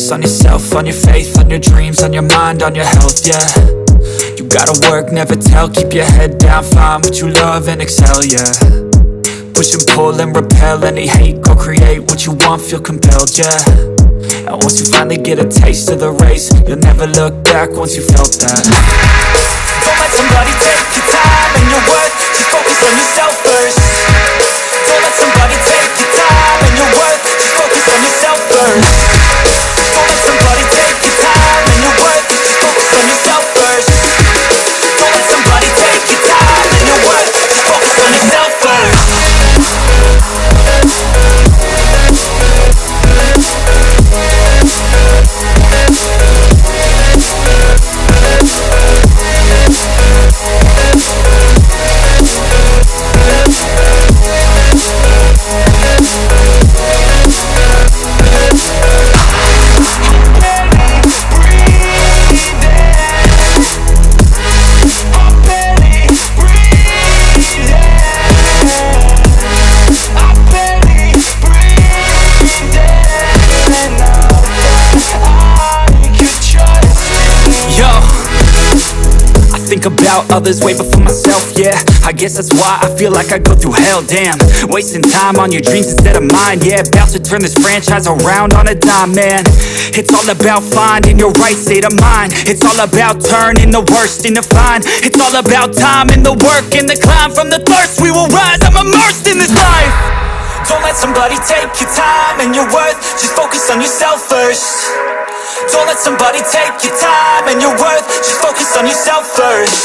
focus on yourself, on your faith, on your dreams, on your mind, on your health, yeah. You gotta work, never tell, keep your head down, find what you love and excel, yeah. Push and pull and repel any hate, go create what you want, feel compelled, yeah. And once you finally get a taste of the race, you'll never look back once you felt that. Don't let somebody take your time and your worth, just focus on yourself first. Don't let somebody take your time and your worth, just focus on yourself first. Don't let somebody take your time and your worth, just focus on yourself first. Don't let somebody take your time and your worth, just focus on yourself first. About others way before myself, yeah. I guess that's why I feel like I go through hell, damn. Wasting time on your dreams instead of mine, yeah. About to turn this franchise around on a dime, man. It's all about finding your right state of mind. It's all about turning the worst into fine. It's all about time and the work and the climb. From the thirst we will rise, I'm immersed in this life. Don't let somebody take your time and your worth, just focus on yourself first. Don't let somebody take your time and your worth, just focus on yourself first.